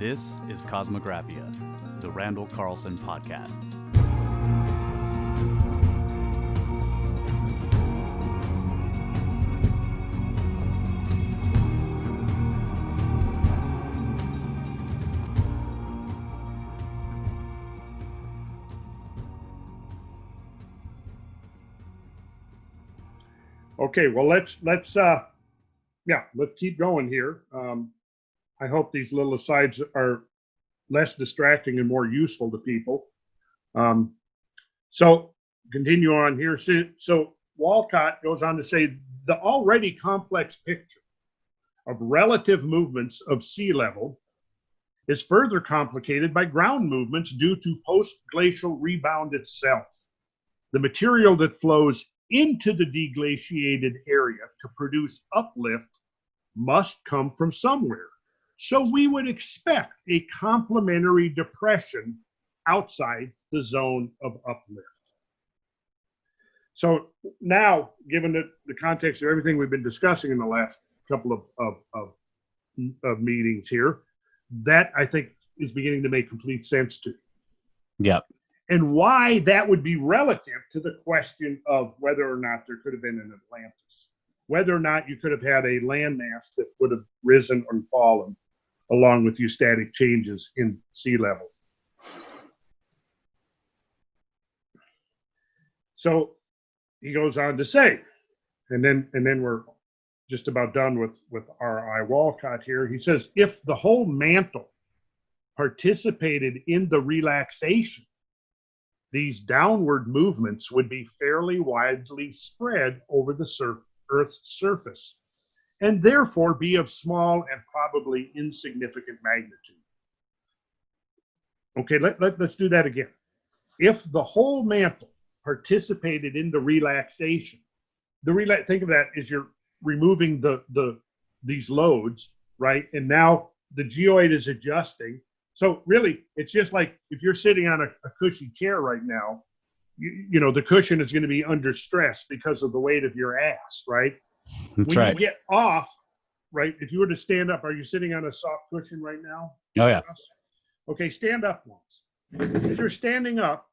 This is Cosmographia, the Randall Carlson podcast. Okay, well, let's keep going here. I hope these little asides are less distracting and more useful to people. So continue on here. So Walcott goes on to say the already complex picture of relative movements of sea level is further complicated by ground movements due to post-glacial rebound itself. The material that flows into the deglaciated area to produce uplift must come from somewhere. So we would expect a complementary depression outside the zone of uplift. So now, given the context of everything we've been discussing in the last couple of meetings here, that I think is beginning to make complete sense to you. Yep. And why that would be relative to the question of whether or not there could have been an Atlantis, whether or not you could have had a landmass that would have risen or fallen along with eustatic changes in sea level. So he goes on to say, and then we're just about done with R.I. Walcott here. He says, if the whole mantle participated in the relaxation, these downward movements would be fairly widely spread over the Earth's surface, and therefore be of small and probably insignificant magnitude. Okay, let's do that again. If the whole mantle participated in the relaxation, think of that as you're removing these loads, right? And now the geoid is adjusting. So really, it's just like if you're sitting on a cushy chair right now, you know, the cushion is going to be under stress because of the weight of your ass, right? That's when right. you get off, right, if you were to stand up, are you sitting on a soft cushion right now? Oh, yeah. Okay, stand up once. As you're standing up,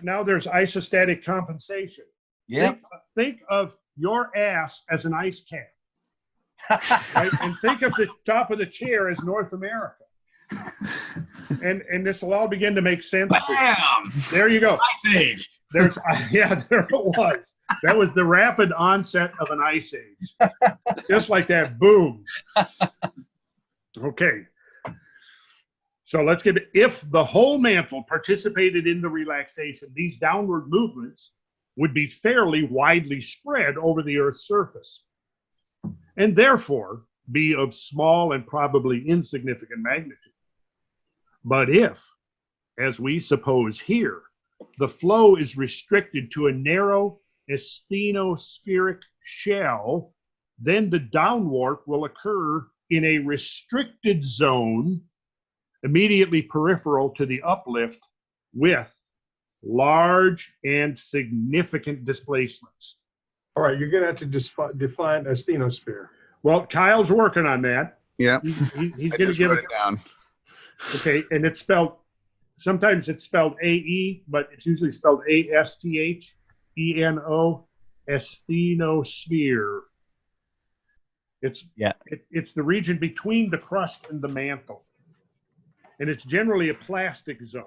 now there's isostatic compensation. Yeah. Think of your ass as an ice cap, right? And think of the top of the chair as North America. And this will all begin to make sense. Bam! There you go. Ice Age. There it was. That was the rapid onset of an ice age. Just like that, boom. Okay. So let's get it. If the whole mantle participated in the relaxation, these downward movements would be fairly widely spread over the Earth's surface, and therefore be of small and probably insignificant magnitude. But if, as we suppose here, the flow is restricted to a narrow asthenospheric shell, then the downwarp will occur in a restricted zone immediately peripheral to the uplift with large and significant displacements. All right, you're going to have to define asthenosphere. Well, Kyle's working on that. Yeah. He's I going to just give wrote it. it down. Okay, and it's spelled, sometimes it's spelled A-E, but it's usually spelled A-S-T-H-E-N-O, asthenosphere. It's the region between the crust and the mantle. And it's generally a plastic zone.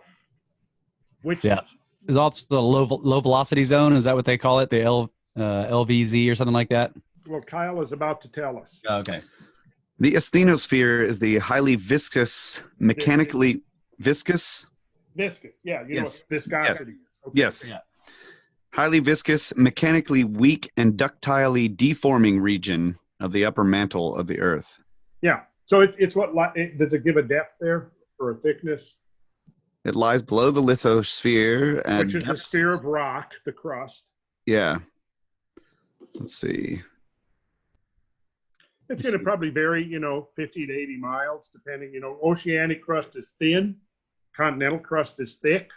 Which is also the low velocity zone. Is that what they call it? The LVZ or something like that? Well, Kyle is about to tell us. Okay. The asthenosphere is the highly viscous, mechanically viscous. Viscous, yeah. You Yes. know what viscosity is. Okay. Yes. Yeah. Highly viscous, mechanically weak, and ductilely deforming region of the upper mantle of the Earth. Yeah. So it's what, does it give a depth there or a thickness? It lies below the lithosphere. At Which is the sphere of rock, the crust. Yeah. Let's see. It's going to probably vary, 50 to 80 miles, depending. Oceanic crust is thin. Continental crust is thick.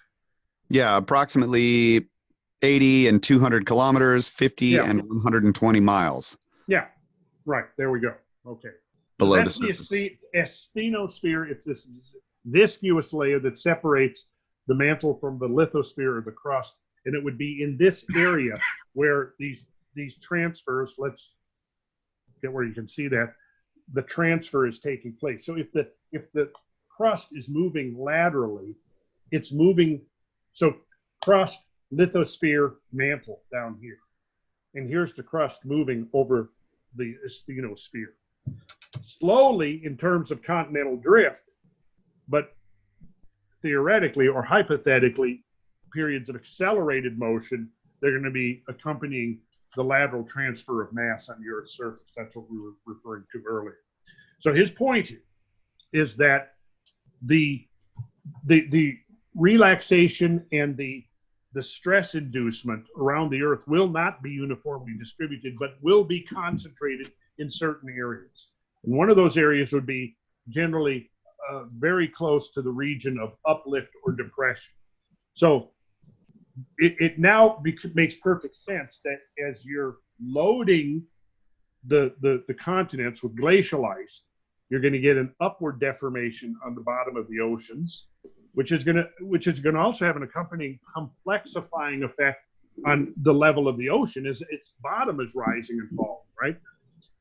Yeah, approximately 80 and 200 kilometers, 50 and 120 miles. Yeah, right. There we go. Okay. So below the that's surface. the asthenosphere. It's this viscous layer that separates the mantle from the lithosphere or the crust, and it would be in this area where these transfers. Let's get where you can see that the transfer is taking place. So if the crust is moving laterally, it's moving. So crust, lithosphere, mantle down here, and here's the crust moving over the asthenosphere. Slowly in terms of continental drift, but theoretically or hypothetically, periods of accelerated motion, they're going to be accompanying the lateral transfer of mass on the Earth's surface. That's what we were referring to earlier. So his point here is that the relaxation and the stress inducement around the Earth will not be uniformly distributed, but will be concentrated in certain areas. And one of those areas would be generally very close to the region of uplift or depression. So it now makes perfect sense that as you're loading the continents with glacial ice, you're going to get an upward deformation on the bottom of the oceans, which is going to also have an accompanying complexifying effect on the level of the ocean as its bottom is rising and falling, right?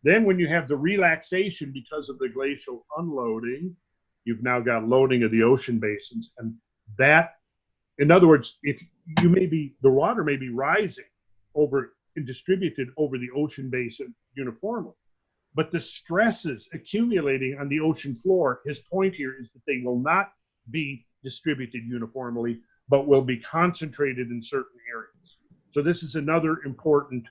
Then when you have the relaxation because of the glacial unloading, you've now got loading of the ocean basins. And that, in other words, if you may be, the water may be rising over and distributed over the ocean basin uniformly, but the stresses accumulating on the ocean floor, his point here is that they will not be distributed uniformly, but will be concentrated in certain areas. So this is another important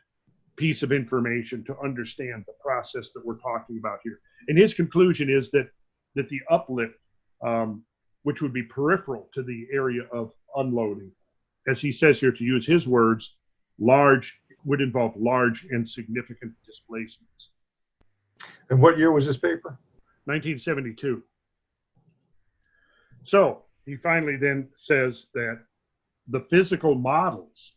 piece of information to understand the process that we're talking about here. And his conclusion is that the uplift, which would be peripheral to the area of unloading, as he says here, to use his words, would involve large and significant displacements. And what year was this paper? 1972. So he finally then says that the physical models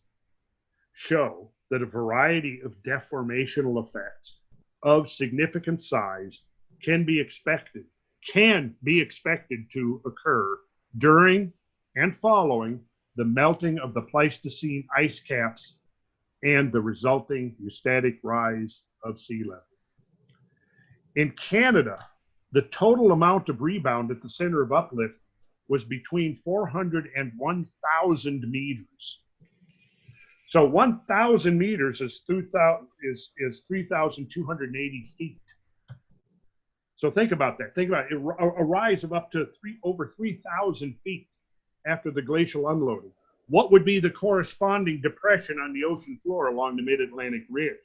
show that a variety of deformational effects of significant size can be expected to occur during and following the melting of the Pleistocene ice caps and the resulting eustatic rise of sea level. In Canada, the total amount of rebound at the center of uplift was between 400 and 1,000 meters. So 1,000 meters is 3,280 feet. So think about that. Think about it. A rise of up to over 3,000 feet after the glacial unloading. What would be the corresponding depression on the ocean floor along the mid-Atlantic ridge?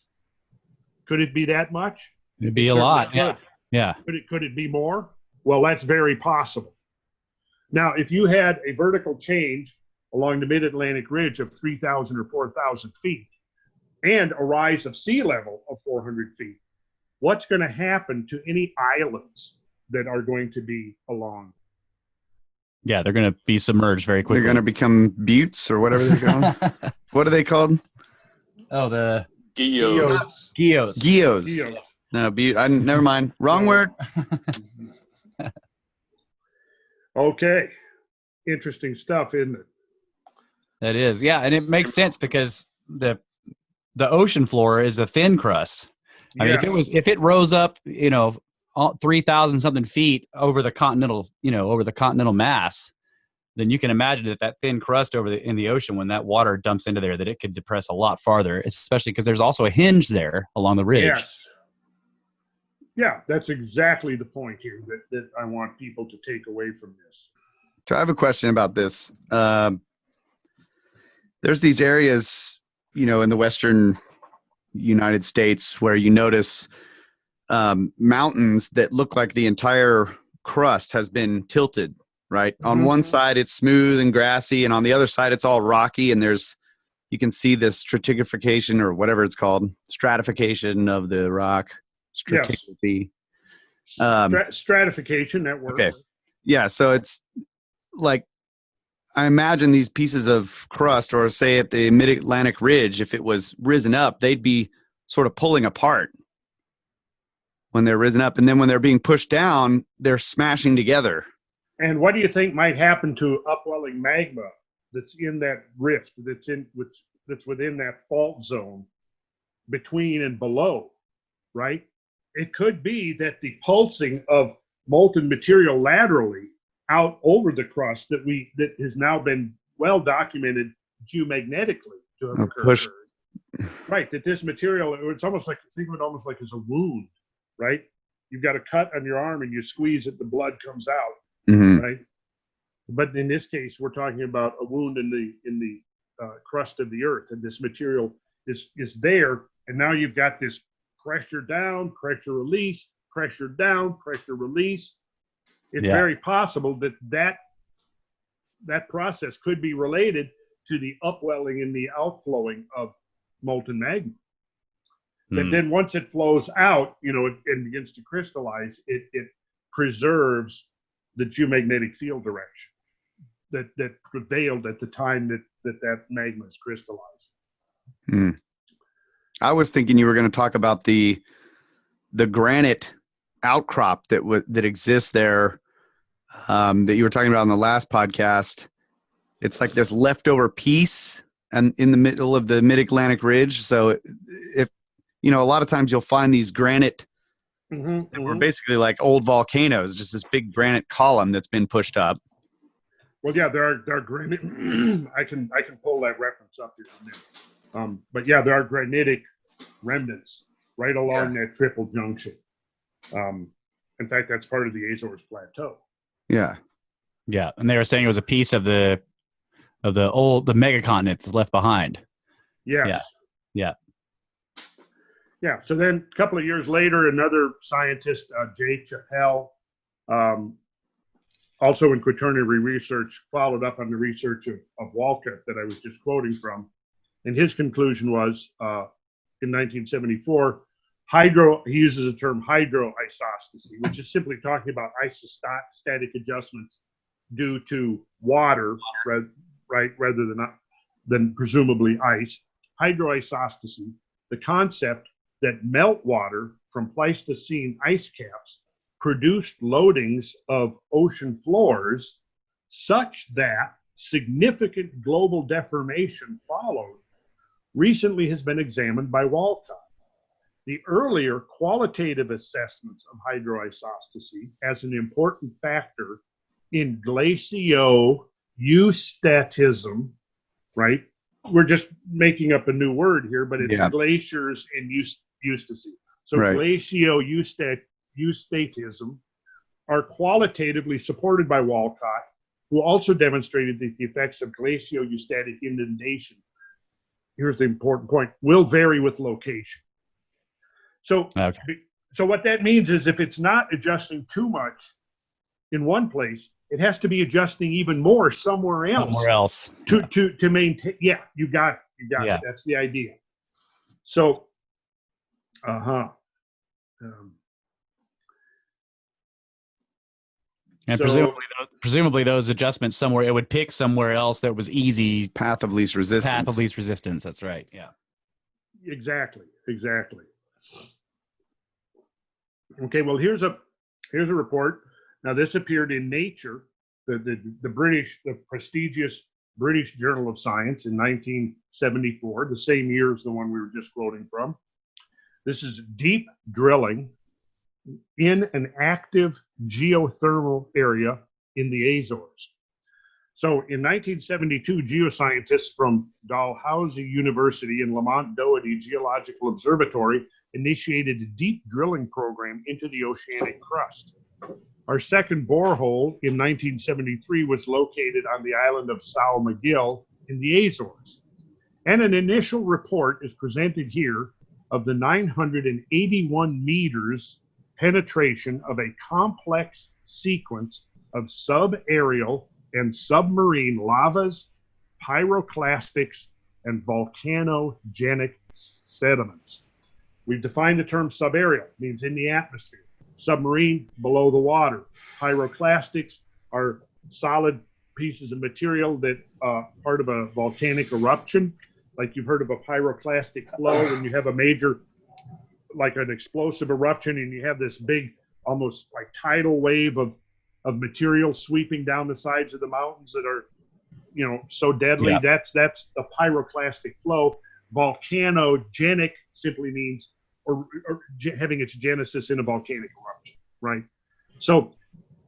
Could it be that much? It'd be a lot. Yeah. Yeah. Could it be more? Well, that's very possible. Now, if you had a vertical change along the mid-Atlantic ridge of 3,000 or 4,000 feet and a rise of sea level of 400 feet, what's going to happen to any islands that are going to be along? Yeah, they're going to be submerged very quickly. They're going to become buttes or whatever they're called. What are they called? Oh, the Geos. geos. Geos. No, never mind. Wrong word. Okay. Interesting stuff, isn't it? That is, yeah, and it makes sense because the ocean floor is a thin crust. I mean, if it rose up, 3,000 something feet over the continental mass, then you can imagine that thin crust in the ocean, when that water dumps into there, that it could depress a lot farther, especially because there's also a hinge there along the ridge. Yes. Yeah, that's exactly the point here that I want people to take away from this. So I have a question about this. There's these areas, in the western United States where you notice mountains that look like the entire crust has been tilted, right? Mm-hmm. On one side, it's smooth and grassy, and on the other side, it's all rocky, and you can see the stratification or whatever it's called, stratification of the rock. Stratigraphy. Yes. Stratification, that works. Okay. Yeah, so it's like, I imagine these pieces of crust, or say at the mid-Atlantic ridge, if it was risen up, they'd be sort of pulling apart. when they're risen up, and then when they're being pushed down, they're smashing together. And what do you think might happen to upwelling magma that's in that rift, that's within that fault zone between and below, right? It could be that the pulsing of molten material laterally out over the crust that has now been well documented geomagnetically to have occurred. Right, that this material, it's almost like, think of it almost like as a wound, right? You've got a cut on your arm and you squeeze it, the blood comes out, right? But in this case, we're talking about a wound in the crust of the earth, and this material is there, and now you've got this pressure down, pressure release, pressure down, pressure release. It's very possible that process could be related to the upwelling and the outflowing of molten magma. And then once it flows out, and begins to crystallize, it preserves the geomagnetic field direction that prevailed at the time that magma is crystallized. I was thinking you were going to talk about the granite outcrop that exists there, that you were talking about in the last podcast. It's like this leftover piece and in the middle of the mid-Atlantic ridge. So if a lot of times you'll find these granite that were basically like old volcanoes, just this big granite column that's been pushed up. Well, yeah, there are granite. I can pull that reference up here in a minute. But yeah, there are granitic remnants right along that triple junction. In fact, that's part of the Azores Plateau. Yeah. Yeah, and they were saying it was a piece of the megacontinent that's left behind. Yes. Yeah. Yeah. So then a couple of years later, another scientist, Jay Chappell, also in quaternary research, followed up on the research of Walcott that I was just quoting from. And his conclusion was, in 1974, he uses the term hydroisostasy, which is simply talking about isostatic adjustments due to water, right, rather than presumably ice. Hydroisostasy, the concept that meltwater from Pleistocene ice caps produced loadings of ocean floors such that significant global deformation followed, recently has been examined by Walcott. The earlier qualitative assessments of hydroisostasy as an important factor in glacioeustatism, right? We're just making up a new word here, but it's glaciers and eustasy. So glacioeustatism are qualitatively supported by Walcott, who also demonstrated that the effects of glacioeustatic inundation, here's the important point, will vary with location. So what that means is if it's not adjusting too much in one place, it has to be adjusting even more somewhere else. To maintain. Yeah, you got it. That's the idea. So, and presumably those adjustments somewhere, it would pick somewhere else that was easy. Path of least resistance. Path of least resistance. That's right. Yeah. Exactly. Okay. Well, here's a report. Now, this appeared in Nature, the prestigious British Journal of Science in 1974, the same year as the one we were just quoting from. This is deep drilling in an active geothermal area in the Azores. So in 1972, geoscientists from Dalhousie University and Lamont Doherty Geological Observatory initiated a deep drilling program into the oceanic crust. Our second borehole in 1973 was located on the island of São Miguel in the Azores. And an initial report is presented here of the 981 meters penetration of a complex sequence of subaerial and submarine lavas, pyroclastics, and volcanogenic sediments. We've defined the term subaerial, means in the atmosphere. Submarine, below the water. Pyroclastics are solid pieces of material that are part of a volcanic eruption. Like you've heard of a pyroclastic flow when you have a major like an explosive eruption, and you have this big, almost like tidal wave of material sweeping down the sides of the mountains that are, you know, so deadly. Yeah. That's the pyroclastic flow. Volcanogenic simply means or having its genesis in a volcanic eruption, right? So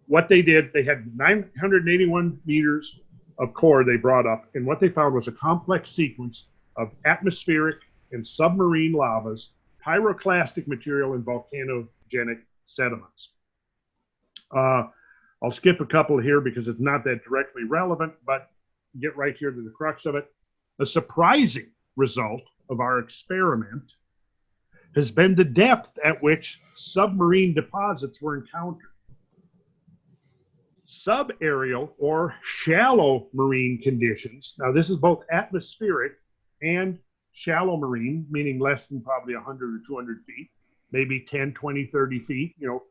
what they did, they had 981 meters of core they brought up, and what they found was a complex sequence of atmospheric and submarine lavas, pyroclastic material, and volcanogenic sediments. I'll skip a couple here because it's not that directly relevant, but get right here to the crux of it. A surprising result of our experiment has been the depth at which submarine deposits were encountered. Subaerial or shallow marine conditions. Now, this is both atmospheric and shallow marine, meaning less than probably 100 or 200 feet, maybe 10, 20, 30 feet, you know,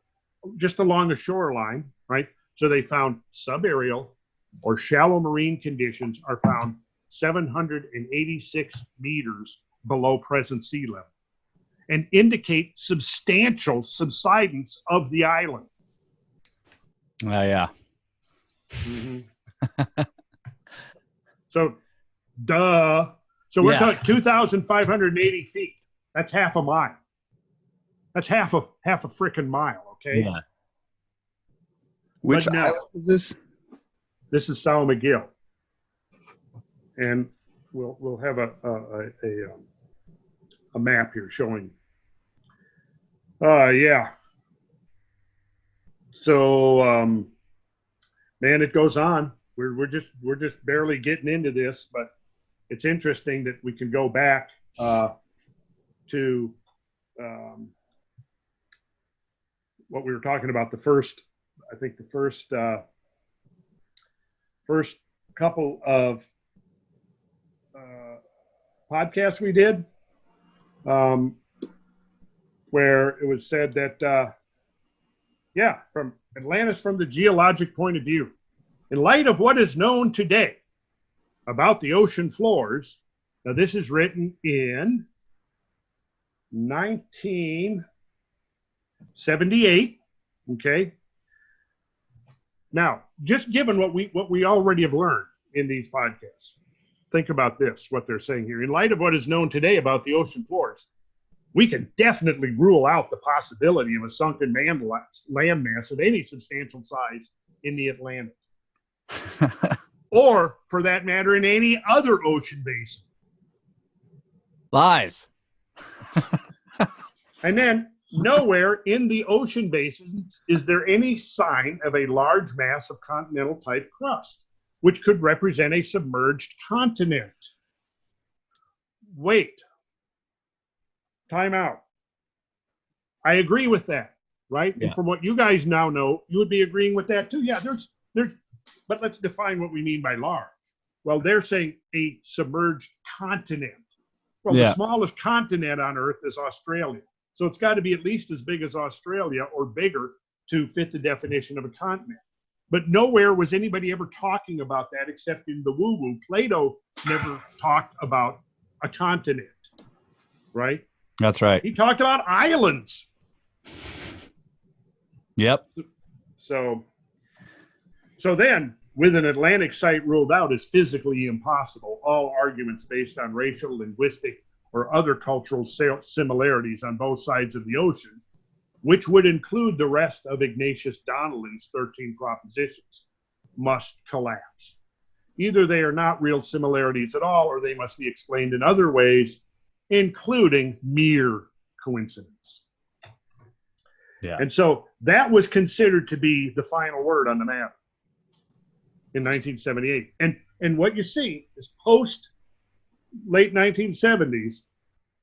just along the shoreline, right? So they found subaerial or shallow marine conditions are found 786 meters below present sea level and indicate substantial subsidence of the island. Oh, yeah. Mm-hmm. So, duh. So we're talking 2,580 feet. That's half a mile. That's half a freaking mile. Okay. Yeah. Which island is this? This is São Miguel, and we'll have a map here showing. Yeah. So, man, it goes on. We're just barely getting into this, but it's interesting that we can go back to what we were talking about. The first couple of podcasts we did, where it was said that, from Atlantis from the geologic point of view, in light of what is known today about the ocean floors. Now, this is written in 1978. Okay. Now, just given what we already have learned in these podcasts, think about this, what they're saying here. In light of what is known today about the ocean floors, we can definitely rule out the possibility of a sunken landmass of any substantial size in the Atlantic. Or, for that matter, in any other ocean basin. Lies. And then, nowhere in the ocean basins is there any sign of a large mass of continental type crust, which could represent a submerged continent. Wait. Time out. I agree with that, right? Yeah. And from what you guys now know, you would be agreeing with that too. Yeah, there's, but let's define what we mean by large. Well, they're saying a submerged continent. Well, the smallest continent on Earth is Australia. So it's got to be at least as big as Australia or bigger to fit the definition of a continent. But nowhere was anybody ever talking about that except in the woo-woo. Plato never talked about a continent, right? That's right. He talked about islands. Yep. So then, with an Atlantic site ruled out as physically impossible, all arguments based on racial, linguistic, or other cultural similarities on both sides of the ocean, which would include the rest of Ignatius Donnelly's 13 propositions, must collapse. Either they are not real similarities at all, or they must be explained in other ways, including mere coincidence. Yeah. And so that was considered to be the final word on the matter in 1978. And what you see is post late 1970s,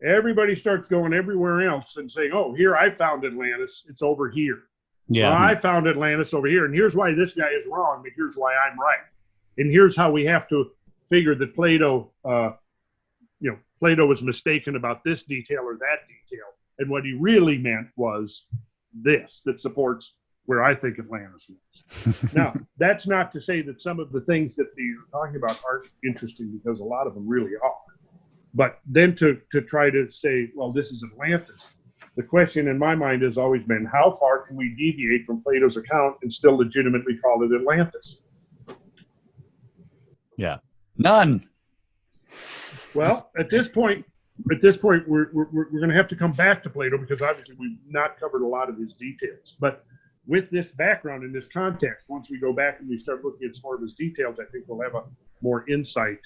everybody starts going everywhere else and saying, oh, here I found Atlantis, it's over here. Yeah. Well, I found Atlantis over here, and here's why this guy is wrong, but here's why I'm right. And here's how we have to figure that Plato was mistaken about this detail or that detail. And what he really meant was this, that supports where I think Atlantis was. Now, that's not to say that some of the things that you're talking about aren't interesting, because a lot of them really are. But then to try to say, well, this is Atlantis, The question in my mind has always been, how far can we deviate from Plato's account and still legitimately call it Atlantis? Yeah. None. Well, at this point, we're going to have to come back to Plato because obviously we've not covered a lot of his details. But with this background and this context, once we go back and we start looking at some more of his details, I think we'll have a more insight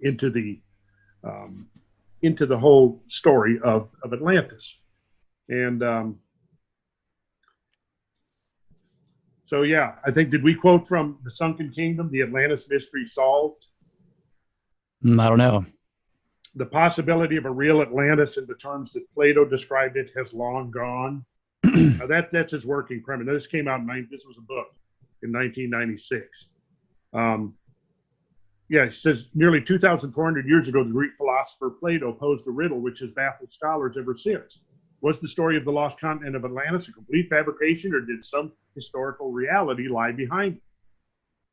into the whole story of Atlantis. And so, yeah, I think, did we quote from The Sunken Kingdom, The Atlantis Mystery Solved? I don't know. The possibility of a real Atlantis in the terms that Plato described it has long gone. That's his working premise. This came out this was a book in 1996. Yeah, it says nearly 2,400 years ago, the Greek philosopher Plato posed a riddle which has baffled scholars ever since. Was the story of the lost continent of Atlantis a complete fabrication, or did some historical reality lie behind it?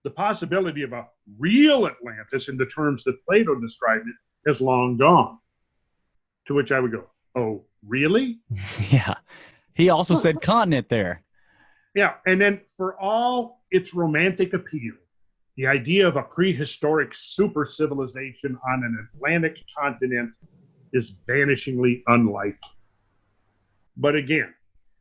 The possibility of a real Atlantis in the terms that Plato described it has long gone. To which I would go, oh, really? Yeah. He also said continent there. Yeah, and then for all its romantic appeal, the idea of a prehistoric super civilization on an Atlantic continent is vanishingly unlikely. But again,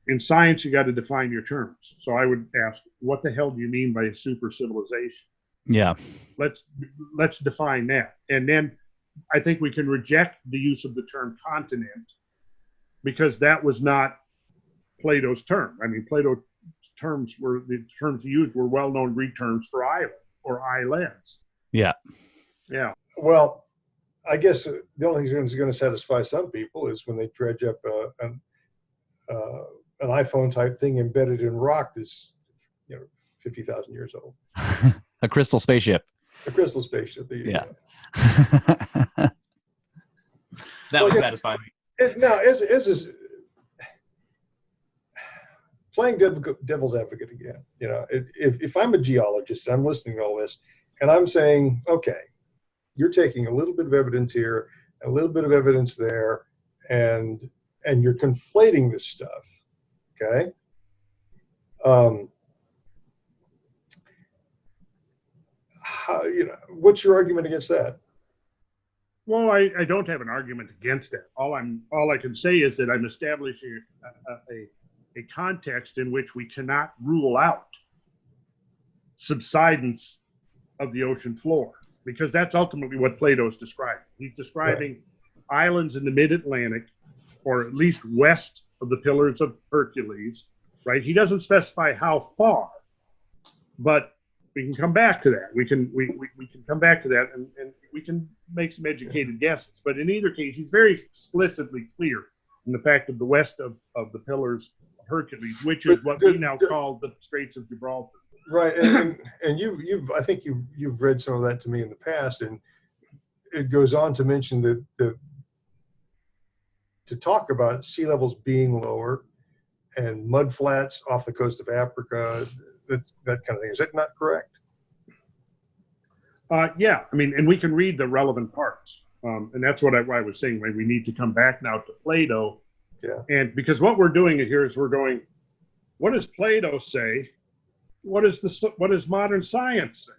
in science, you got to define your terms. So I would ask, what the hell do you mean by a super civilization? Yeah. Let's define that. And then I think we can reject the use of the term continent because that was not Plato's term. I mean, Plato's terms the terms he used were well-known Greek terms for island or islands. Yeah. Yeah. Well, I guess the only thing that's going to satisfy some people is when they dredge up an iPhone type thing embedded in rock that's 50,000 years old. A crystal spaceship. A crystal spaceship. Yeah. That would satisfy me. Now, as is playing devil's advocate again, if I'm a geologist and I'm listening to all this and I'm saying, okay, you're taking a little bit of evidence here, a little bit of evidence there, and you're conflating this stuff, okay? What's your argument against that? Well, I don't have an argument against that. All I can say is that I'm establishing a context in which we cannot rule out subsidence of the ocean floor, because that's ultimately what Plato's describing. He's describing islands in the mid-Atlantic, or at least west of the Pillars of Hercules, right? He doesn't specify how far, but we can come back to that. We can come back to that, and we can make some educated guesses. But in either case, he's very explicitly clear in the fact of the west of the Pillars of Hercules, which is what we now call the Straits of Gibraltar. Right, and I think you've read some of that to me in the past, and it goes on to mention that to talk about sea levels being lower and mud flats off the coast of Africa, that kind of thing. Is that not correct? Yeah, I mean, and we can read the relevant parts, and that's what I was saying. When we need to come back now to Plato, and because what we're doing here is we're going, what does Plato say? What does modern science say?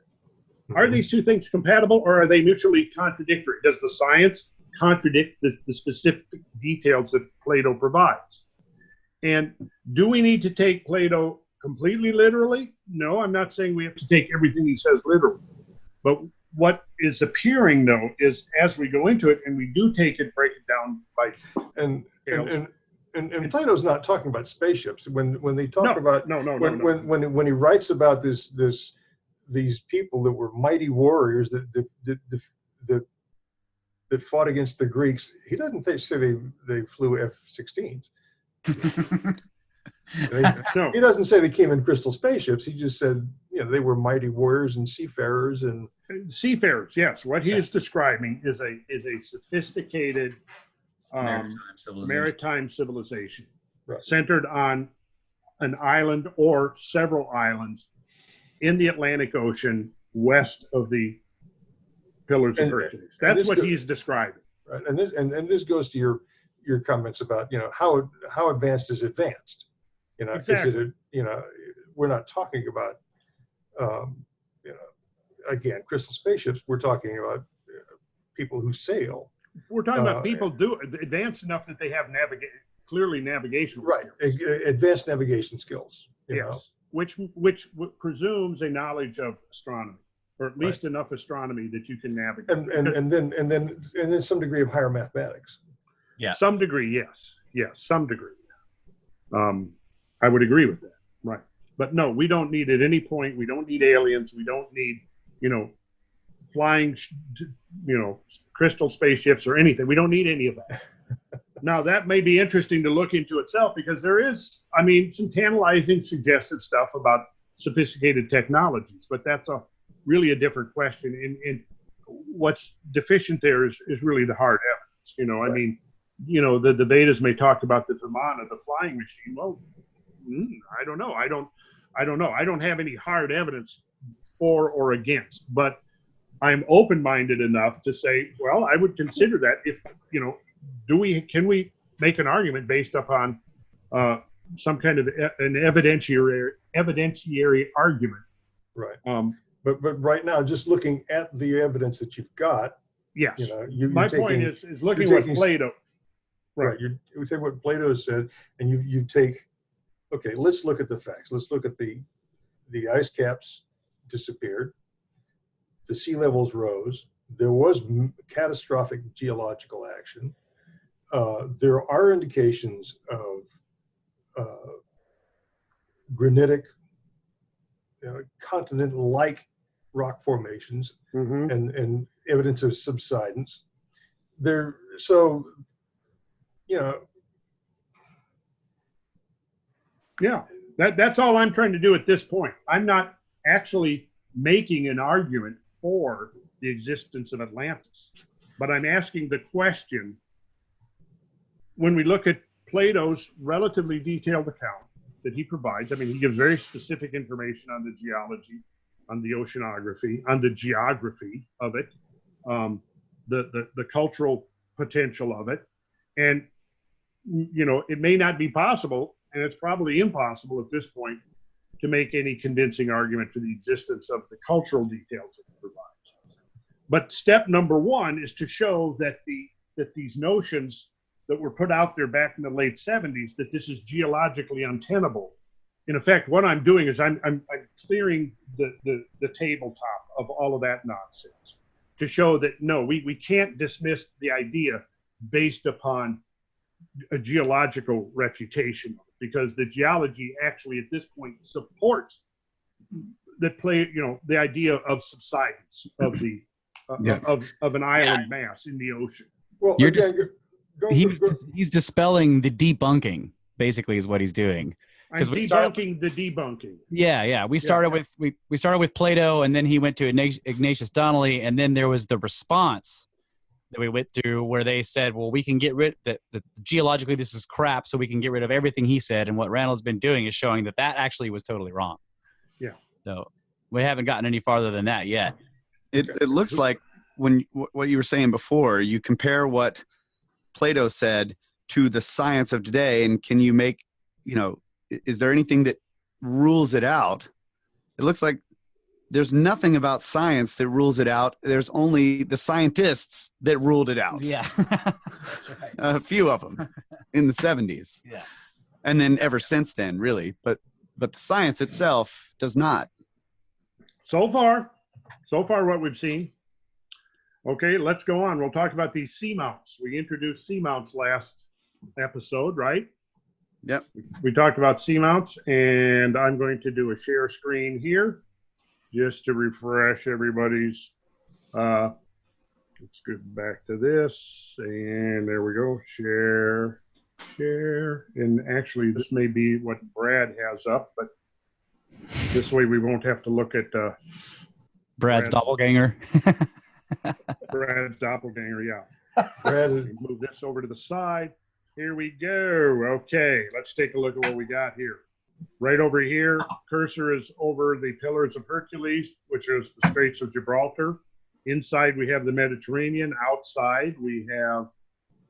Mm-hmm. Are these two things compatible, or are they mutually contradictory? Does the science contradict the specific details that Plato provides? And do we need to take Plato completely literally? No, I'm not saying we have to take everything he says literally. But what is appearing, though, is as we go into it and we do take it, break it down by and Plato's not talking about spaceships when they talk about when he writes about these people that were mighty warriors that fought against the Greeks. He doesn't say they flew F-16s. No. He doesn't say they came in crystal spaceships. He just said, they were mighty warriors and seafarers and seafarers. Yes, what he is describing is a sophisticated maritime civilization centered on an island or several islands in the Atlantic Ocean west of the Pillars of Hercules. That's what he's describing. Right, and this goes to your comments about, how advanced is advanced? Exactly. Is it, we're not talking about, you know, again, crystal spaceships. We're talking about people who sail. We're talking about people do advanced enough that they have clearly navigational skills. Advanced navigation skills. You know? Which presumes a knowledge of astronomy, or at least enough astronomy that you can navigate. And then some degree of higher mathematics. Yeah. Some degree, yes. Yes, some degree. I would agree with that. Right. But no, we don't need at any point, we don't need aliens. We don't need, flying, crystal spaceships or anything. We don't need any of that. Now, that may be interesting to look into itself, because there is, some tantalizing, suggestive stuff about sophisticated technologies, but that's really a different question. And what's deficient there is really the hard evidence. Right. The Vedas may talk about the Vimana, the flying machine. Well, I don't know. I don't know. I don't have any hard evidence for or against, but I'm open-minded enough to say, well, I would consider that if, can we make an argument based upon some kind of an evidentiary argument? Right. But right now, just looking at the evidence that you've got. Yes. My point is looking at Plato. Right. You take what Plato said, and you take, okay, let's look at the facts. Let's look at the ice caps disappeared. The sea levels rose. There was catastrophic geological action. There are indications of granitic, continent-like rock formations, and evidence of subsidence. Yeah, that's all I'm trying to do at this point. I'm not actually making an argument for the existence of Atlantis, but I'm asking the question, when we look at Plato's relatively detailed account that he provides, he gives very specific information on the geology, on the oceanography, on the geography of it, the cultural potential of it. And, it may not be possible, and it's probably impossible at this point, to make any convincing argument for the existence of the cultural details that it provides. But step number one is to show that these notions that were put out there back in the late 70s, that this is geologically untenable. In effect, what I'm doing is I'm clearing the tabletop of all of that nonsense to show that, no, we can't dismiss the idea based upon a geological refutation, because the geology actually at this point supports the idea of subsidence of the of an island mass in the ocean. Well, he's dispelling the debunking, basically, is what he's doing. I'm debunking the debunking. Yeah. We started with Plato, and then he went to Ignatius Donnelly, and then there was the response that we went through where they said, well, we can get rid that geologically this is crap, so we can get rid of everything he said. And what Randall's been doing is showing that actually was totally wrong. Yeah. So we haven't gotten any farther than that yet. It looks like what you were saying before, you compare what Plato said to the science of today, and can you make, is there anything that rules it out? It looks like there's nothing about science that rules it out. There's only the scientists that ruled it out. Yeah. That's right. A few of them in the 70s. Yeah. And then ever since then, really. But the science itself does not. So far what we've seen. Okay, let's go on. We'll talk about these seamounts. We introduced seamounts last episode, right? Yep. We talked about seamounts, and I'm going to do a share screen here just to refresh everybody's. Let's get back to this, and there we go. Share. And actually, this may be what Brad has up, but this way we won't have to look at Brad's doppelganger. Brad's doppelganger, yeah. Brad, move this over to the side. Here we go. Okay, let's take a look at what we got here. Right over here, cursor is over the Pillars of Hercules, which is the Straits of Gibraltar. Inside, we have the Mediterranean. Outside, we have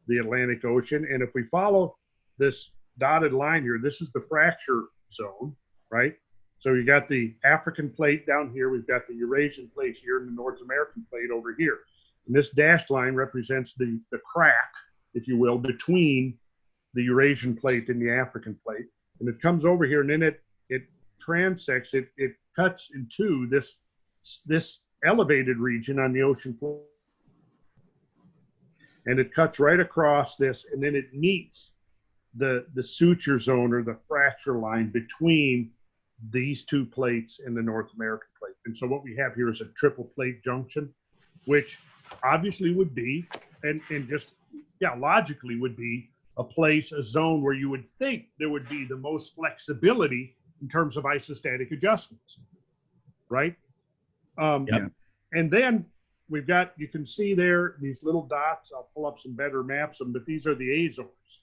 the Atlantic Ocean. And if we follow this dotted line here, this is the fracture zone, right? So you got the African plate down here, we've got the Eurasian plate here, and the North American plate over here. And this dashed line represents the crack, if you will, between the Eurasian plate and the African plate. And it comes over here, and then it transects, it cuts in two this elevated region on the ocean floor. And it cuts right across this, and then it meets the suture zone or the fracture line between these two plates and the North American plate. And so what we have here is a triple plate junction, which obviously would be, and just, yeah, logically would be a place, a zone where you would think there would be the most flexibility in terms of isostatic adjustments, right? Yep. And then we've got, you can see there, these little dots, I'll pull up some better maps of them, but these are the Azores,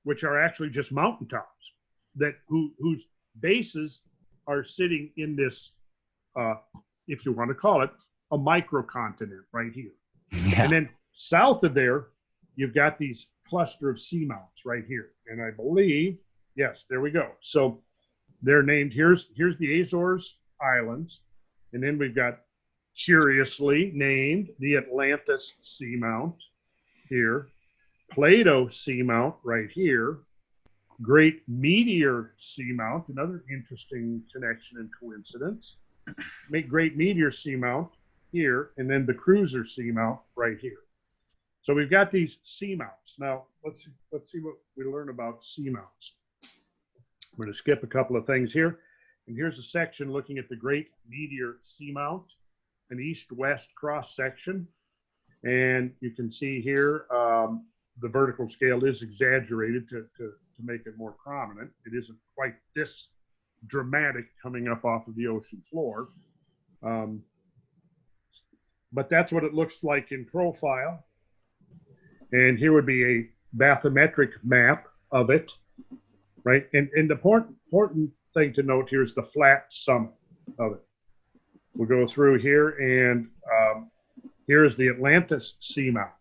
which are actually just mountaintops that whose bases are sitting in this, if you want to call it, a microcontinent right here. Yeah. And then south of there, you've got these cluster of seamounts right here. And I believe, yes, there we go. So they're named, here's the Azores Islands. And then we've got, curiously named, the Atlantis Seamount here, Plato Seamount right here, Great Meteor Seamount, another interesting connection and coincidence. Make Great Meteor Seamount here, and then the Cruiser Seamount right here. So we've got these seamounts. Now let's see what we learn about seamounts. I'm going to skip a couple of things here, and here's a section looking at the Great Meteor Seamount, an east-west cross section, and you can see here the vertical scale is exaggerated to make it more prominent. It isn't quite this dramatic coming up off of the ocean floor. But that's what it looks like in profile. And here would be a bathymetric map of it, right? And the important thing to note here is the flat summit of it. We'll go through here, and here's the Atlantis Seamount.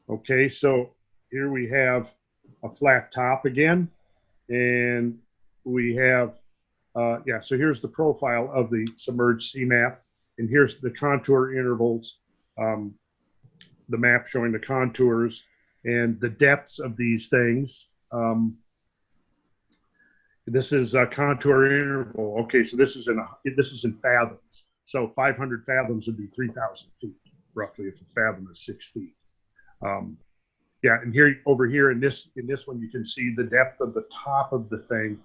Okay, so here we have a flat top again, and we have, so here's the profile of the submerged sea map, and here's the contour intervals, the map showing the contours and the depths of these things. This is a contour interval. Okay, so this is in fathoms. So 500 fathoms would be 3,000 feet, roughly, if a fathom is 6 feet. Yeah, and here, over here in this one, you can see the depth of the top of the thing.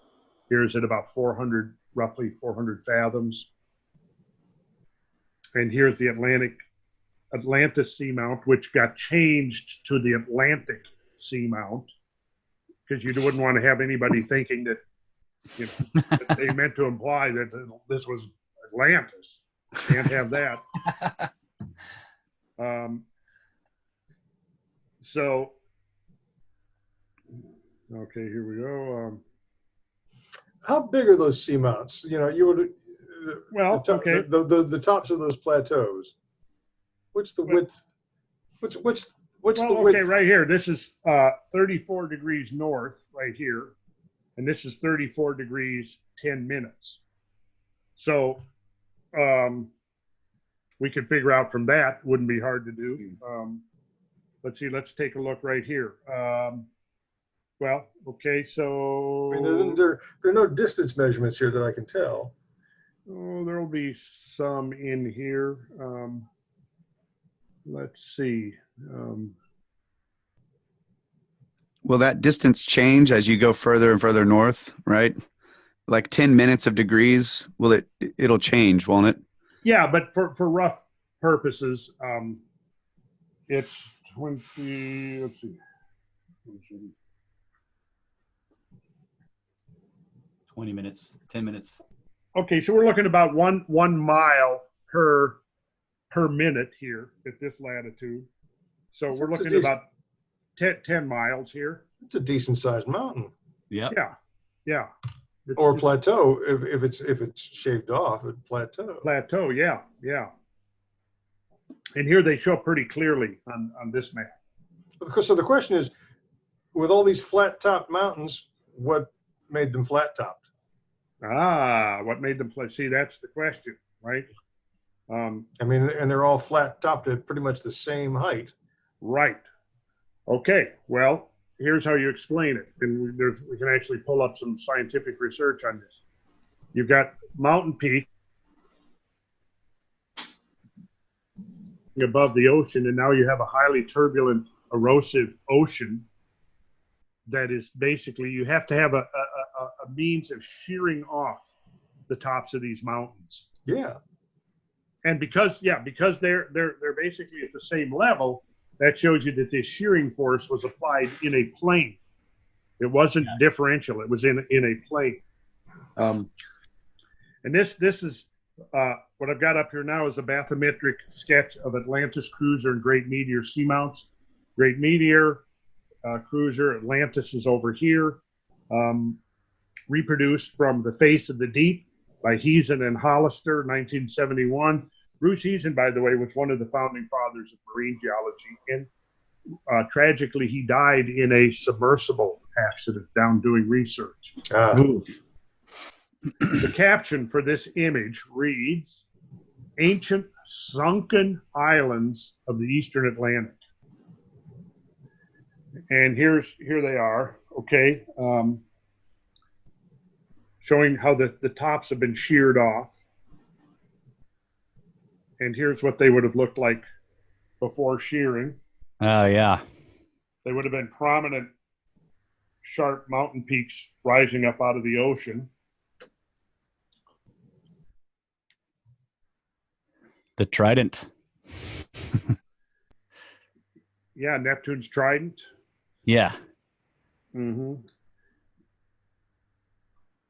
Here's at about 400, roughly 400 fathoms. And here's the Atlantis Seamount, which got changed to the Atlantic Seamount, because you wouldn't want to have anybody thinking that, you know, that they meant to imply that this was Atlantis. Can't have that. So, okay, here we go. How big are those seamounts? You know, you would. Well, okay. The tops of those plateaus. What's the width? What's the width? Okay, right here. This is 34 degrees north, right here, and this is 34 degrees 10 minutes. So, we could figure out from that. Wouldn't be hard to do. Let's see. Let's take a look right here. Well, okay, so I mean, there are no distance measurements here that I can tell. Oh, there will be some in here. Let's see. Will that distance change as you go further and further north, right? Like 10 minutes of degrees, it'll change, won't it? Yeah, but for rough purposes, it's 20, let's see. 20 minutes, 10 minutes. Okay, so we're looking about one mile per minute here at this latitude. So we're looking at about 10 miles here. It's a decent sized mountain. Yeah. Yeah. Or plateau if it's shaved off, it plateau. Plateau, yeah. And here they show pretty clearly on this map. So the question is, with all these flat-topped mountains, what made them flat-topped? What made them flat? See, that's the question, right? I mean, and they're all flat-topped at pretty much the same height. Right. Okay. Well, here's how you explain it. And we can actually pull up some scientific research on this. You've got mountain peak above the ocean, and now you have a highly turbulent, erosive ocean that is basically, you have to have a means of shearing off the tops of these mountains. Yeah. And because they're basically at the same level, that shows you that this shearing force was applied in a plane. It wasn't differential. It was in a plane. And this is what I've got up here now is a bathymetric sketch of Atlantis cruiser and Great Meteor seamounts. Great Meteor cruiser, Atlantis is over here, reproduced from The Face of the Deep by Heezen and Hollister, 1971. Bruce Heezen, by the way, was one of the founding fathers of marine geology, and tragically, he died in a submersible accident down doing research. The caption for this image reads, "Ancient Sunken Islands of the Eastern Atlantic." And here they are, okay, showing how the tops have been sheared off. And here's what they would have looked like before shearing. Oh, yeah. They would have been prominent, sharp mountain peaks rising up out of the ocean. The Trident. Yeah, Neptune's Trident. Yeah. Mm-hmm.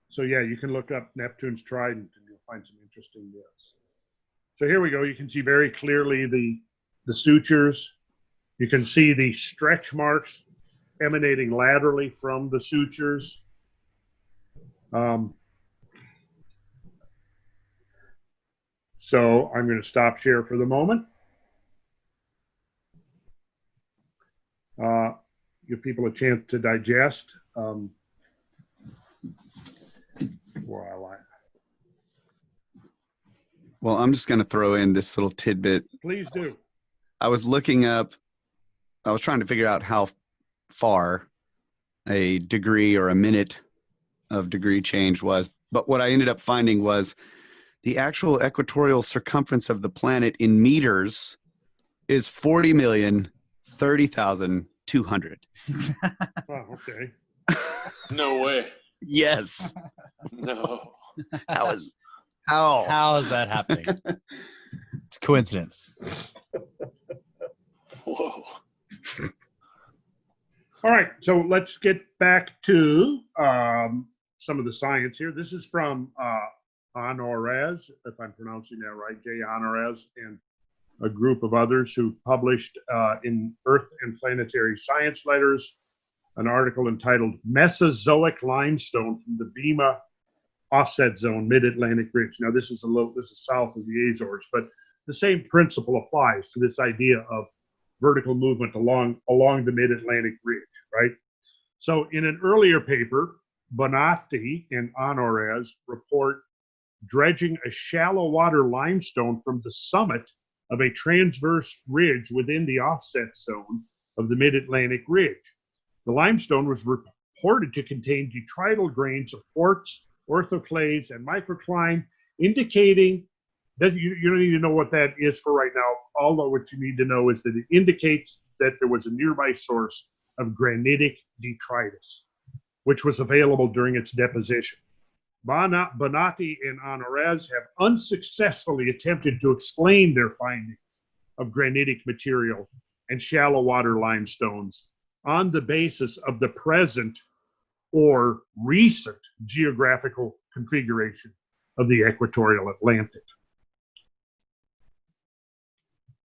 So yeah, you can look up Neptune's Trident and you'll find some interesting deals. So here we go. You can see very clearly the sutures. You can see the stretch marks emanating laterally from the sutures. So I'm going to stop share for the moment. Give people a chance to digest. Well, I'm just going to throw in this little tidbit. Please do. I was trying to figure out how far a degree or a minute of degree change was. But what I ended up finding was the actual equatorial circumference of the planet in meters is 40,030,200. Oh, okay. No way. Yes. No. How is that happening? It's coincidence. Whoa. All right, so let's get back to some of the science here. This is from Honorez, if I'm pronouncing that right, Jay Honorez, and a group of others who published in Earth and Planetary Science Letters an article entitled Mesozoic Limestone from the Bima Offset Zone, Mid-Atlantic Ridge. Now, this is south of the Azores, but the same principle applies to this idea of vertical movement along the Mid-Atlantic Ridge, right? So in an earlier paper, Bonatti and Honorez report dredging a shallow water limestone from the summit of a transverse ridge within the offset zone of the Mid-Atlantic Ridge. The limestone was reported to contain detrital grains of quartz, orthoclase, and microcline, indicating that you don't need to know what that is for right now. Although what you need to know is that it indicates that there was a nearby source of granitic detritus, which was available during its deposition. Bonatti and Honorez have unsuccessfully attempted to explain their findings of granitic material and shallow water limestones on the basis of the present or recent geographical configuration of the equatorial Atlantic.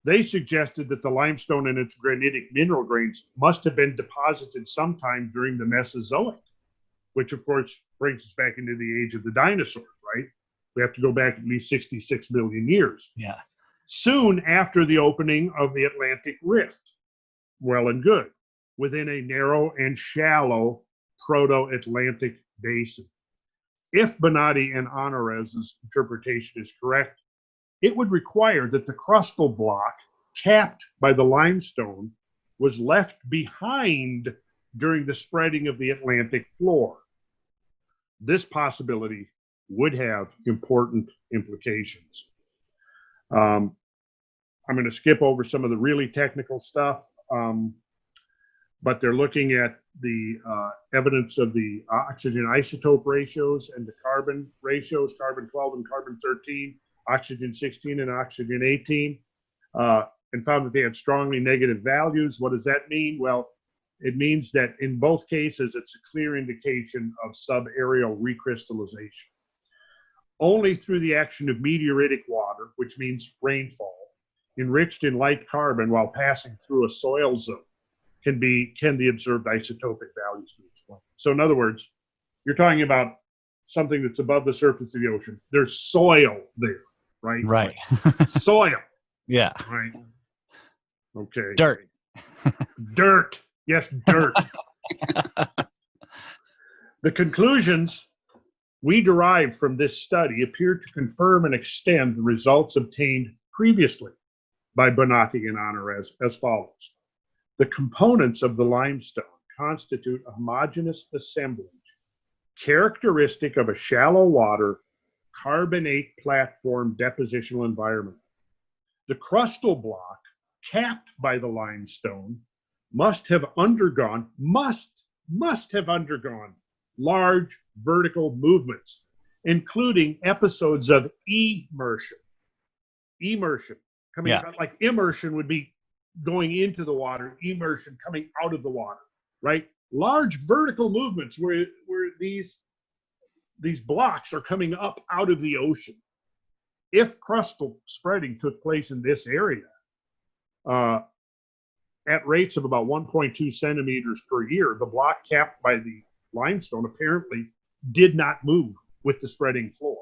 They suggested that the limestone and its granitic mineral grains must have been deposited sometime during the Mesozoic, which of course brings us back into the age of the dinosaurs, right? We have to go back at least 66 million years. Yeah. Soon after the opening of the Atlantic Rift. well and good within a narrow and shallow proto-Atlantic basin. If Bonatti and Honores's interpretation is correct, it would require that the crustal block capped by the limestone was left behind during the spreading of the Atlantic floor. This possibility would have important implications. I'm going to skip over some of the really technical stuff, but they're looking at the evidence of the oxygen isotope ratios and the carbon ratios, carbon 12 and carbon 13, oxygen 16 and oxygen 18, and found that they had strongly negative values. What does that mean? Well, it means that in both cases, it's a clear indication of subaerial recrystallization. Only through the action of meteoritic water, which means rainfall, enriched in light carbon while passing through a soil zone, can the observed isotopic values be explained. So in other words, you're talking about something that's above the surface of the ocean. There's soil there, right? Right. Soil. Yeah. Right. Okay. Dirt. Dirt. Yes, dirt. The conclusions we derived from this study appear to confirm and extend the results obtained previously by Bonatti and Honores as follows. The components of the limestone constitute a homogeneous assemblage characteristic of a shallow water carbonate platform depositional environment. The crustal block capped by the limestone must have undergone large vertical movements, including episodes of immersion. Immersion, coming out, like immersion would be going into the water, immersion coming out of the water, right? Large vertical movements where these blocks are coming up out of the ocean. If crustal spreading took place in this area at rates of about 1.2 centimeters per year, the block capped by the limestone apparently did not move with the spreading floor.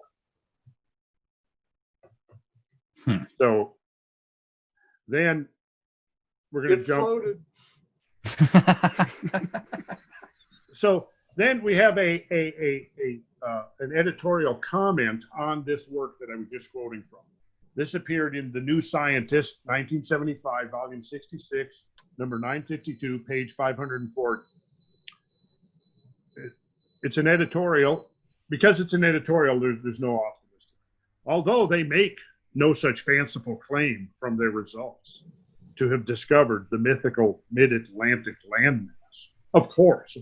So then we're going to jump. So then we have an editorial comment on this work that I was just quoting from. This appeared in The New Scientist, 1975, volume 66, number 952, page 540. It's an editorial. Because it's an editorial, there's no author listed. Although they make no such fanciful claim from their results to have discovered the mythical mid-Atlantic landmass. Of course,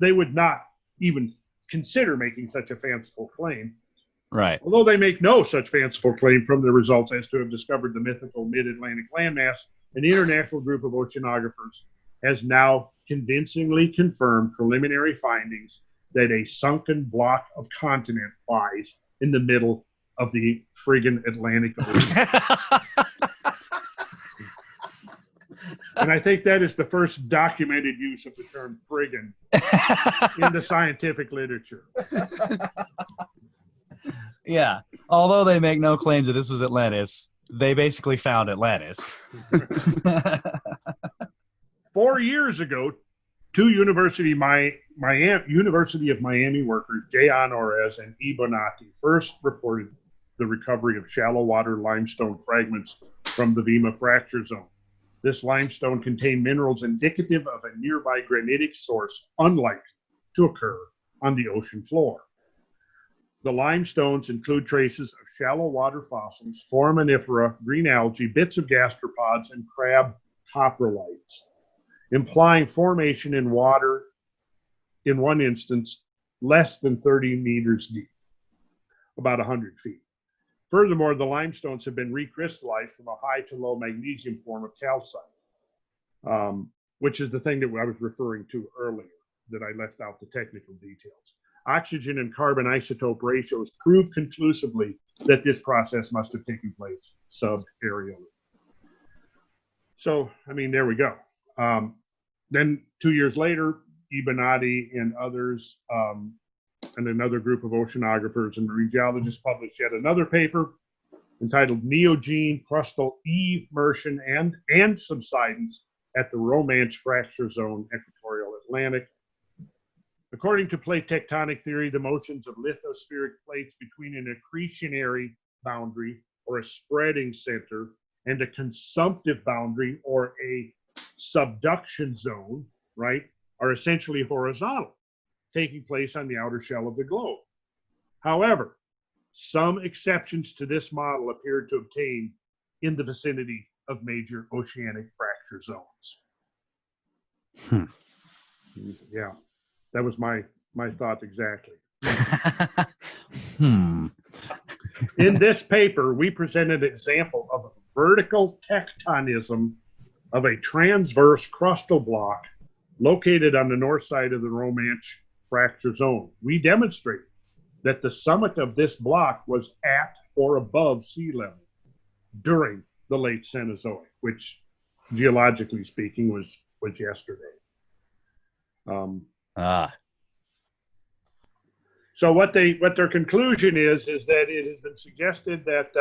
they would not even consider making such a fanciful claim. Right. Although they make no such fanciful claim from their results as to have discovered the mythical mid-Atlantic landmass, an international group of oceanographers has now convincingly confirmed preliminary findings that a sunken block of continent lies in the middle of the friggin' Atlantic Ocean. And I think that is the first documented use of the term friggin' in the scientific literature. Yeah. Although they make no claims that this was Atlantis, they basically found Atlantis. 4 years ago, two University of Miami workers, J. Honores and E. Bonatti, first reported the recovery of shallow water limestone fragments from the Vima fracture zone. This limestone contained minerals indicative of a nearby granitic source unlikely to occur on the ocean floor. The limestones include traces of shallow water fossils, foraminifera, green algae, bits of gastropods, and crab coprolites, implying formation in water, in one instance, less than 30 meters deep, about 100 feet. Furthermore, the limestones have been recrystallized from a high to low magnesium form of calcite, which is the thing that I was referring to earlier, that I left out the technical details. Oxygen and carbon isotope ratios prove conclusively that this process must have taken place subaerially. So, I mean, there we go. Then 2 years later, Bonatti and others, and another group of oceanographers and marine geologists published yet another paper entitled Neogene Crustal Immersion and Subsidence at the Romanche Fracture Zone, Equatorial Atlantic. According to plate tectonic theory, the motions of lithospheric plates between an accretionary boundary or a spreading center and a consumptive boundary or a subduction zone, right, are essentially horizontal, taking place on the outer shell of the globe. However, some exceptions to this model appeared to obtain in the vicinity of major oceanic fracture zones. Yeah, that was my thought exactly. In this paper, we presented an example of vertical tectonism of a transverse crustal block located on the north side of the Romanche fracture zone. We demonstrated that the summit of this block was at or above sea level during the late Cenozoic, which geologically speaking was yesterday. So what their conclusion is that it has been suggested that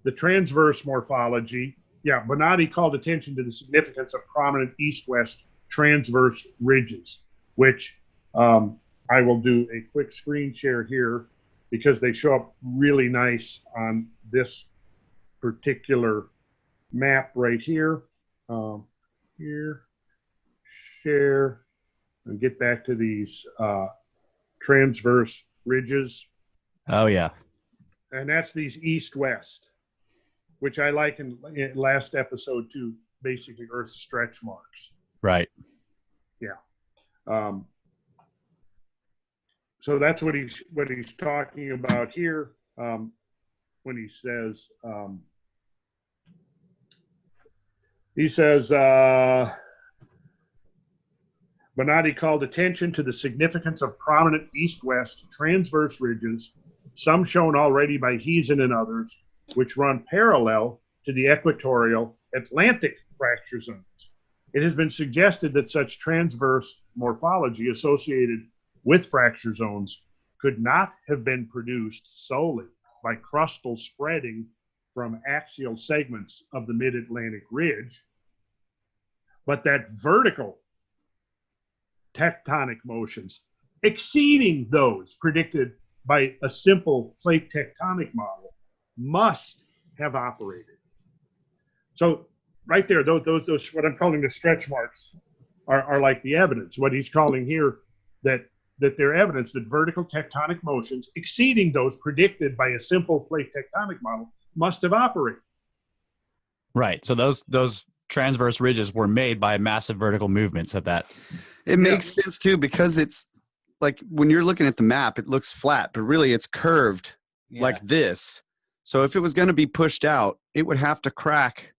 the transverse morphology, Bonatti called attention to the significance of prominent east-west transverse ridges, which I will do a quick screen share here because they show up really nice on this particular map right here. Here, share, and get back to these transverse ridges. Oh, yeah. And that's these east-west, which I like in last episode too, basically Earth stretch marks. Right. Yeah. So that's what he's talking about here when he says Bonatti called attention to the significance of prominent east-west transverse ridges, some shown already by Heezen and others, which run parallel to the equatorial Atlantic fracture zones. It has been suggested that such transverse morphology associated with fracture zones could not have been produced solely by crustal spreading from axial segments of the mid-Atlantic ridge, but that vertical tectonic motions exceeding those predicted by a simple plate tectonic model must have operated. So right there, those what I'm calling the stretch marks are like the evidence. What he's calling here that they're evidence that vertical tectonic motions exceeding those predicted by a simple plate tectonic model must have operated. Right. So those transverse ridges were made by massive vertical movements at that. It makes sense too, because it's like when you're looking at the map, it looks flat, but really it's curved like this. So if it was going to be pushed out, it would have to crack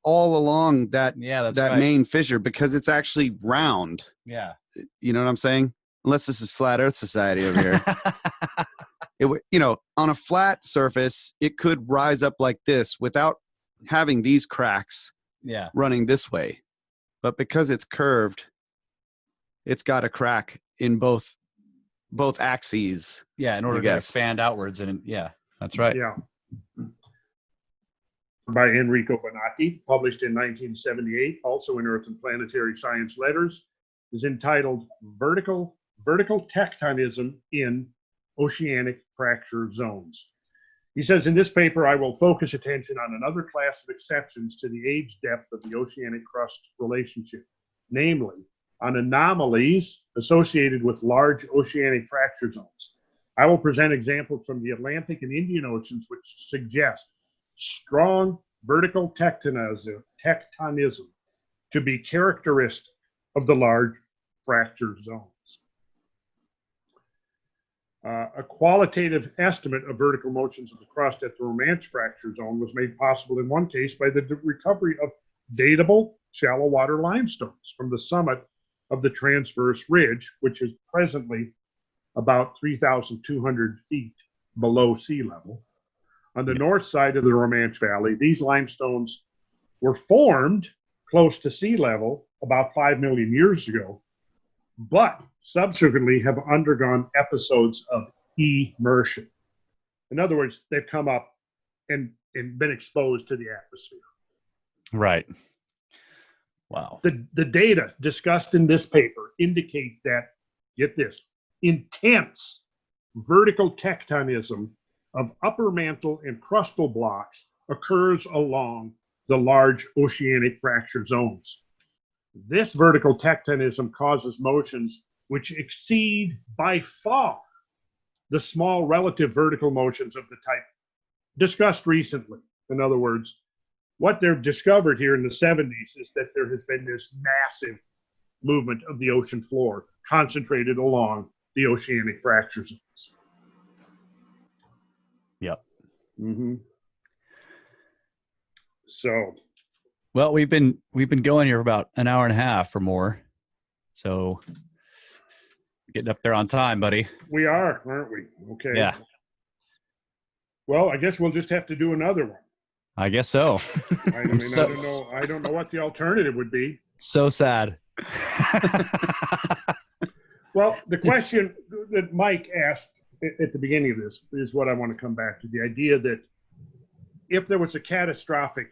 all along that main fissure because it's actually round. Yeah. You know what I'm saying? Unless this is Flat Earth Society over here. It would, on a flat surface, it could rise up like this without having these cracks running this way. But because it's curved, it's got a crack in both axes. Yeah, in order to expand outwards. And that's right. Yeah. By Enrico Bonatti, published in 1978, also in Earth and Planetary Science Letters, is entitled Vertical Tectonism in Oceanic Fracture Zones. He says, in this paper, I will focus attention on another class of exceptions to the age depth of the oceanic crust relationship, namely on anomalies associated with large oceanic fracture zones. I will present examples from the Atlantic and Indian Oceans which suggest strong vertical tectonism to be characteristic of the large fracture zones. A qualitative estimate of vertical motions of the crust at the Romanche fracture zone was made possible in one case by the recovery of datable shallow water limestones from the summit of the transverse ridge, which is presently about 3,200 feet below sea level. On the north side of the Romanche Valley, these limestones were formed close to sea level about 5 million years ago, but subsequently have undergone episodes of immersion. In other words, they've come up and been exposed to the atmosphere. Right. Wow. The data discussed in this paper indicate that, get this, intense vertical tectonism of upper mantle and crustal blocks occurs along the large oceanic fracture zones. This vertical tectonism causes motions which exceed by far the small relative vertical motions of the type discussed recently. In other words, what they've discovered here in the 70s is that there has been this massive movement of the ocean floor concentrated along the oceanic fracture zones. Yep. Mm-hmm. So, well, we've been going here for about an hour and a half or more, so getting up there on time, buddy. We are, aren't we? Okay. Yeah. Well, I guess we'll just have to do another one. I guess so. I mean, I don't know what the alternative would be. So sad. Well, the question that Mike asked at the beginning of this is what I want to come back to. The idea that if there was a catastrophic,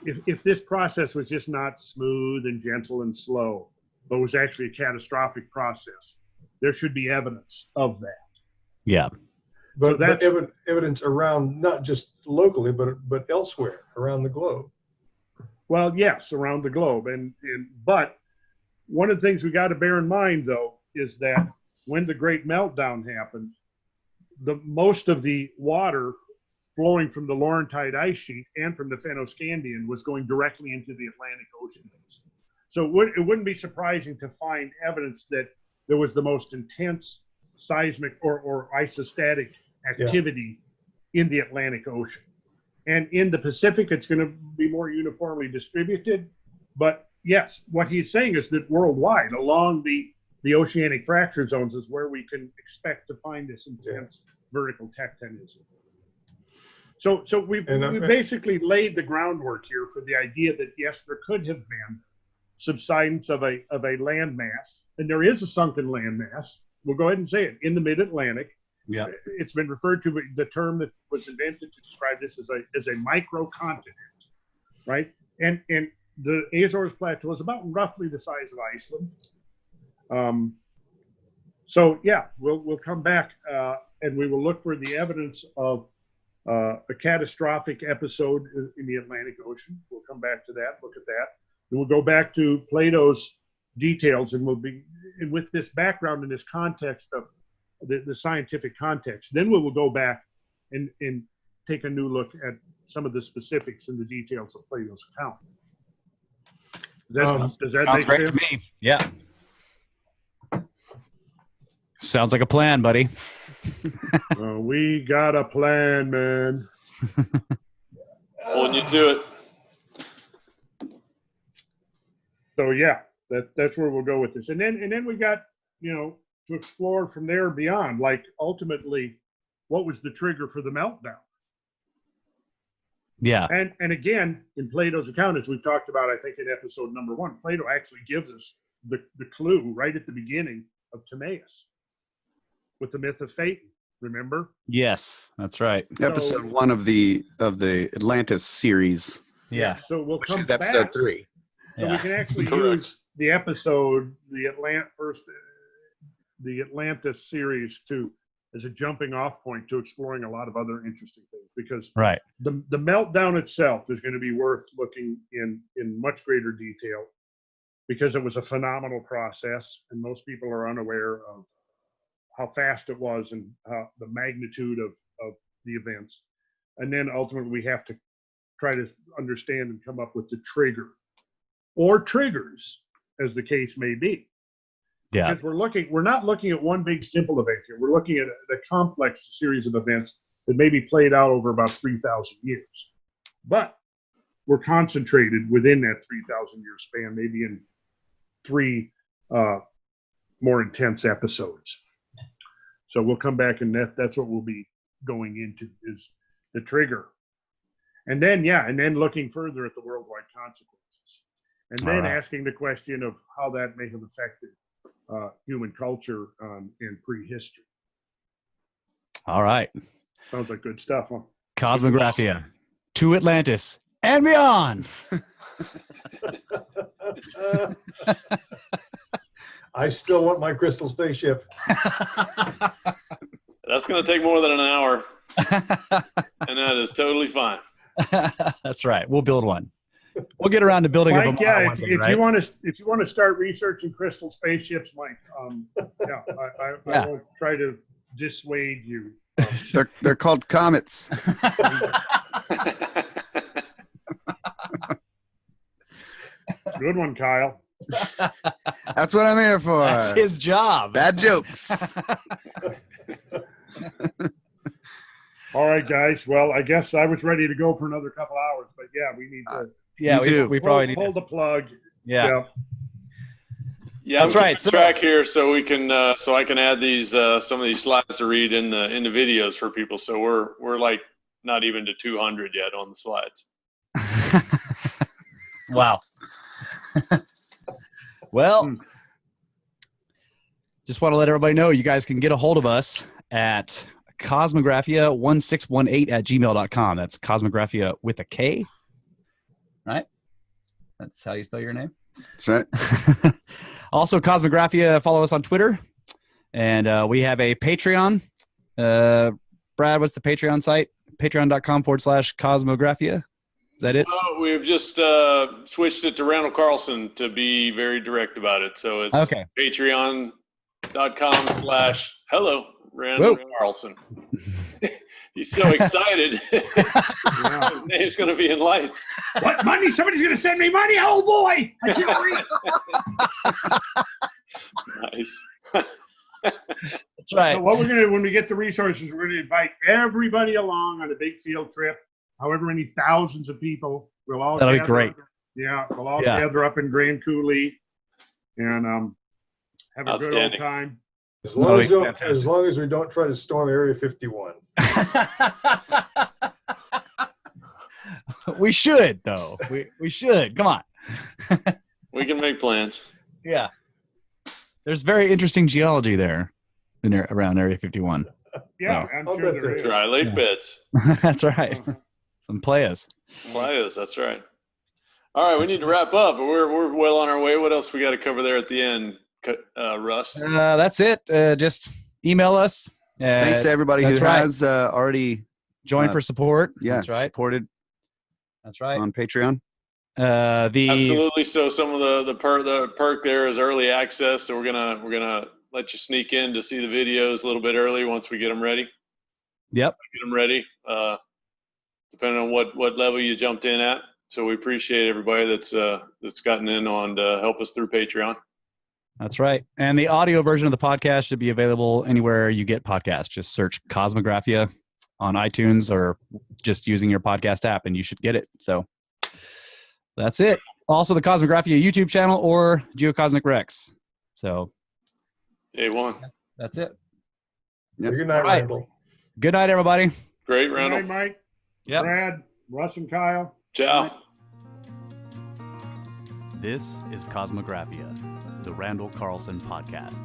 if this process was just not smooth and gentle and slow, but was actually a catastrophic process, there should be evidence of that. Yeah. So But evidence around, not just locally, but elsewhere around the globe. Well, yes, around the globe. But one of the things we got to bear in mind, though, is that when the Great Meltdown happened, most of the water flowing from the Laurentide ice sheet and from the Fennoscandian was going directly into the Atlantic Ocean. So it wouldn't be surprising to find evidence that there was the most intense seismic or isostatic activity in the Atlantic Ocean. And in the Pacific, it's going to be more uniformly distributed. But yes, what he's saying is that worldwide, along the oceanic fracture zones is where we can expect to find this intense vertical tectonism. So we've basically laid the groundwork here for the idea that, yes, there could have been subsidence of a landmass, and there is a sunken landmass. We'll go ahead and say it, in the mid-Atlantic. Yeah. It's been referred to, the term that was invented to describe this as a microcontinent, right? And the Azores Plateau is about roughly the size of Iceland. So yeah, we'll come back and we will look for the evidence of a catastrophic episode in the Atlantic Ocean. We'll come back to that, look at that. And we'll go back to Plato's details, and and with this background and this context of the scientific context, then we will go back and take a new look at some of the specifics and the details of Plato's account. Does that make great sense? to me. Yeah. Sounds like a plan, buddy. We got a plan, man. Holding you to it. So yeah, that's where we'll go with this. And then we got, to explore from there beyond, like ultimately, what was the trigger for the meltdown? Yeah. And again, in Plato's account, as we've talked about, I think in episode number 1, Plato actually gives us the clue right at the beginning of Timaeus with the myth of Phaeton. Remember? Yes, that's right. Episode 1 of the Atlantis series. Yeah. So we'll Which come is episode back. 3. So we can actually Correct. use the episode, the Atlantis series as a jumping off point to exploring a lot of other interesting things, because Right. the meltdown itself is going to be worth looking in much greater detail, because it was a phenomenal process and most people are unaware of how fast it was and the magnitude of the events. And then ultimately we have to try to understand and come up with the trigger or triggers, as the case may be. Yeah. Because we're not looking at one big simple event here. We're looking at a complex series of events that maybe played out over about 3,000 years. But we're concentrated within that 3,000 year span, maybe in 3 more intense episodes. So we'll come back, and that's what we'll be going into, is the trigger. And then looking further at the worldwide consequences. And then asking the question of how that may have affected human culture in prehistory. All right. Sounds like good stuff, huh? Kosmographia. to Atlantis and beyond. I still want my crystal spaceship. That's going to take more than an hour, and that is totally fine. That's right. We'll build one. We'll get around to building Mike, a yeah, one day, if right? you want to start researching crystal spaceships, Mike, I will try to dissuade you. They're called comets. Good one, Kyle. That's what I'm here for. That's his job. Bad jokes. All right, guys. Well, I guess I was ready to go for another couple hours, but yeah, we need to Yeah, Me too. we probably need pull to. the plug. Yeah. Yeah, That's we right. keep track here, so we can, so I can add these some of these slides to read in the videos for people. So we're like not even to 200 yet on the slides. Wow. Well, just want to let everybody know you guys can get a hold of us at Kosmographia007.2 That's Kosmographia with a K, right? That's how you spell your name. That's right. Also, Kosmographia, follow us on Twitter. And we have a Patreon. Brad, what's the Patreon site? Patreon.com/Kosmographia. Is that it? Well, we've just switched it to Randall Carlson to be very direct about it. So it's Okay. Patreon.com/hello Randall Carlson. He's so excited. His name's going to be in lights. What money? Somebody's going to send me money? Oh boy! I can't wait. Nice. That's right. So what we're going to, when we get the resources, we're going to invite everybody along on a big field trip. However many thousands of people, we'll all That'll be gather great. up. Yeah, we'll all gather up in Grand Coulee and have a good old time. As long as we don't try to storm Area 51. We should, though. We should. Come on. We can make plans. Yeah. There's very interesting geology there around Area 51. Yeah, I'm I'll sure bet there there is. Dry lake beds. That's right. Some players. Players, that's right. All right, we need to wrap up. We're well on our way. What else we got to cover there at the end, Russ? That's it. Just email us. Thanks to everybody who has already joined for support. Yeah, That's right. supported. That's right. On Patreon. Absolutely. So some of the perk there is early access. So we're gonna let you sneak in to see the videos a little bit early once we get them ready. Yep. Get them ready. Depending on what level you jumped in at. So we appreciate everybody that's gotten in on to help us through Patreon. That's right. And the audio version of the podcast should be available anywhere you get podcasts. Just search Kosmographia on iTunes or just using your podcast app and you should get it. So that's it. Also the Kosmographia YouTube channel or Geocosmic Rex. So A1. that's it. Yep. Good night, All right. Randall. Good night, everybody. Great, Good Randall. night, Mike, Yep. Brad, Russ, and Kyle. Ciao. This is Kosmographia, the Randall Carlson podcast.